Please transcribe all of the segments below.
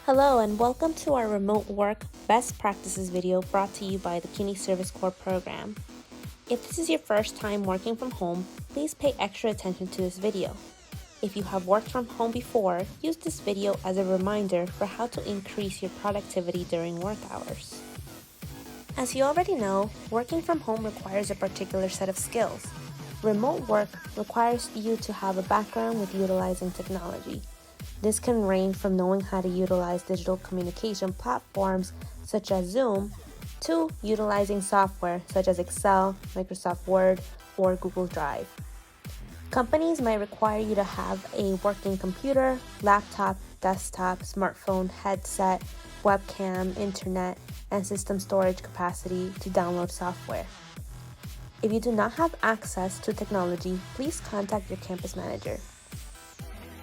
Hello and welcome to our remote work best practices video brought to you by the CUNY Service Corps program. If this is your first time working from home, please pay extra attention to this video. If you have worked from home before, use this video as a reminder for how to increase your productivity during work hours. As you already know, working from home requires a particular set of skills. Remote work requires you to have a background with utilizing technology. This can range from knowing how to utilize digital communication platforms such as Zoom to utilizing software such as Excel, Microsoft Word, or Google Drive. Companies might require you to have a working computer, laptop, desktop, smartphone, headset, webcam, internet, and system storage capacity to download software. If you do not have access to technology, please contact your campus manager.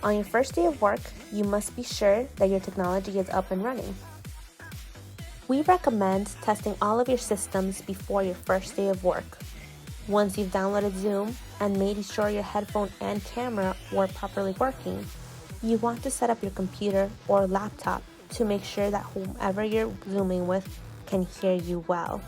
On your first day of work, you must be sure that your technology is up and running. We recommend testing all of your systems before your first day of work. Once you've downloaded Zoom and made sure your headphone and camera were properly working, you want to set up your computer or laptop to make sure that whomever you're Zooming with can hear you well.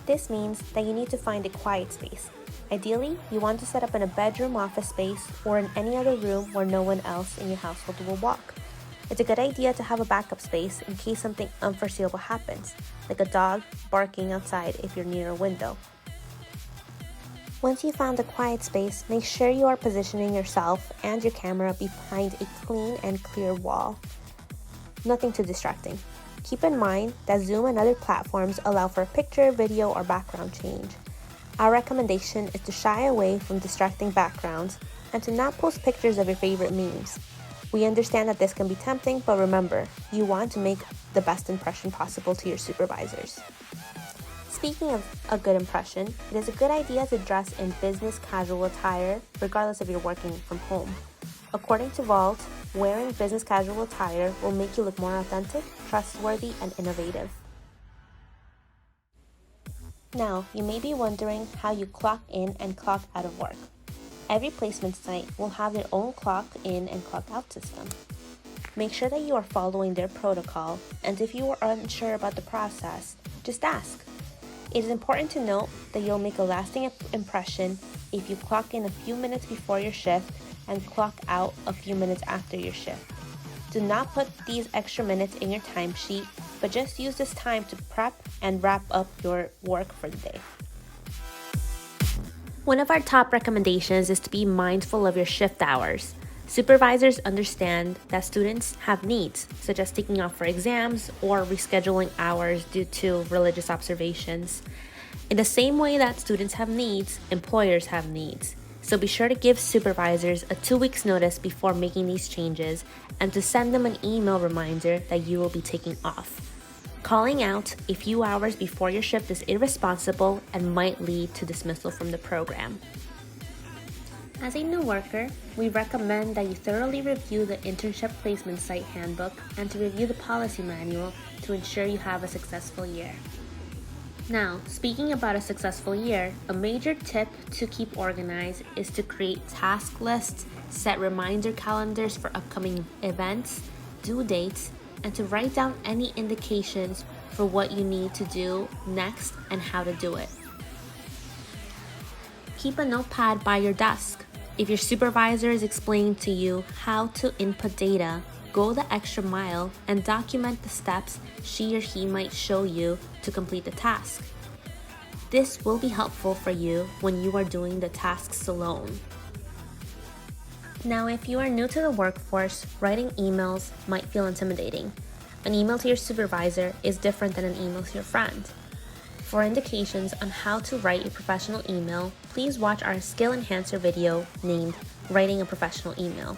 This means that you need to find a quiet space. Ideally, you want to set up in a bedroom, office space, or in any other room where no one else in your household will walk. It's a good idea to have a backup space in case something unforeseeable happens, like a dog barking outside if you're near a window. Once you found a quiet space, make sure you are positioning yourself and your camera behind a clean and clear wall. Nothing too distracting. Keep in mind that Zoom and other platforms allow for a picture, video, or background change. Our recommendation is to shy away from distracting backgrounds and to not post pictures of your favorite memes. We understand that this can be tempting, but remember, you want to make the best impression possible to your supervisors. Speaking of a good impression, it is a good idea to dress in business casual attire, regardless if you're working from home. According to Vault, wearing business casual attire will make you look more authentic, trustworthy, and innovative. Now, you may be wondering how you clock in and clock out of work. Every placement site will have their own clock in and clock out system. Make sure that you are following their protocol, and if you are unsure about the process, just ask. It is important to note that you'll make a lasting impression if you clock in a few minutes before your shift and clock out a few minutes after your shift. Do not put these extra minutes in your timesheet, but just use this time to prep and wrap up your work for the day. One of our top recommendations is to be mindful of your shift hours. Supervisors understand that students have needs, such as taking off for exams or rescheduling hours due to religious observations. In the same way that students have needs, employers have needs. So be sure to give supervisors a 2 weeks notice before making these changes and to send them an email reminder that you will be taking off. Calling out a few hours before your shift is irresponsible and might lead to dismissal from the program. As a new worker, we recommend that you thoroughly review the internship placement site handbook and to review the policy manual to ensure you have a successful year. Now, speaking about a successful year, a major tip to keep organized is to create task lists, set reminder calendars for upcoming events, due dates, and to write down any indications for what you need to do next and how to do it. Keep a notepad by your desk. If your supervisor is explaining to you how to input data, go the extra mile and document the steps she or he might show you to complete the task. This will be helpful for you when you are doing the tasks alone. Now, if you are new to the workforce, writing emails might feel intimidating. An email to your supervisor is different than an email to your friend. For indications on how to write a professional email, please watch our Skill Enhancer video named Writing a Professional Email.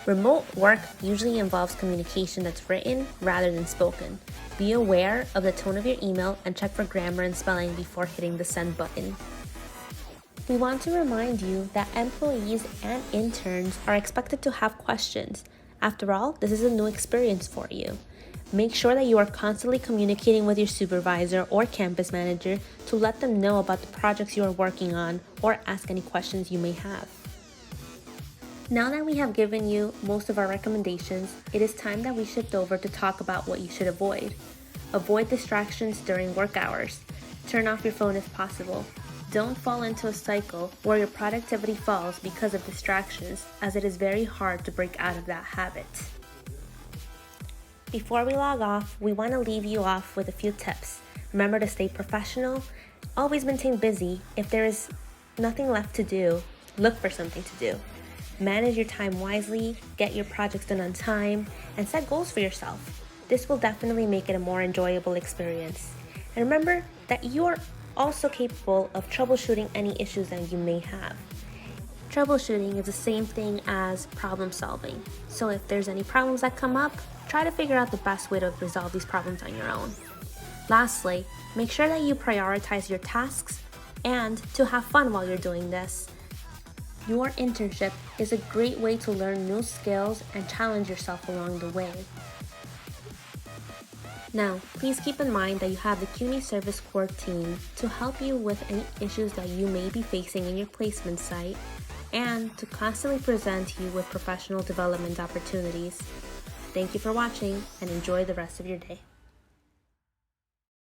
Remote work usually involves communication that's written rather than spoken. Be aware of the tone of your email and check for grammar and spelling before hitting the send button. We want to remind you that employees and interns are expected to have questions. After all, this is a new experience for you. Make sure that you are constantly communicating with your supervisor or campus manager to let them know about the projects you are working on or ask any questions you may have. Now that we have given you most of our recommendations, it is time that we shift over to talk about what you should avoid. Avoid distractions during work hours. Turn off your phone if possible. Don't fall into a cycle where your productivity falls because of distractions, as it is very hard to break out of that habit. Before we log off, we want to leave you off with a few tips. Remember to stay professional, always maintain busy. If there is nothing left to do, look for something to do. Manage your time wisely, get your projects done on time, and set goals for yourself. This will definitely make it a more enjoyable experience. And remember that you are also capable of troubleshooting any issues that you may have. Troubleshooting is the same thing as problem solving. So if there's any problems that come up, try to figure out the best way to resolve these problems on your own. Lastly, make sure that you prioritize your tasks and to have fun while you're doing this. Your internship is a great way to learn new skills and challenge yourself along the way. Now, please keep in mind that you have the CUNY Service Corps team to help you with any issues that you may be facing in your placement site and to constantly present you with professional development opportunities. Thank you for watching and enjoy the rest of your day.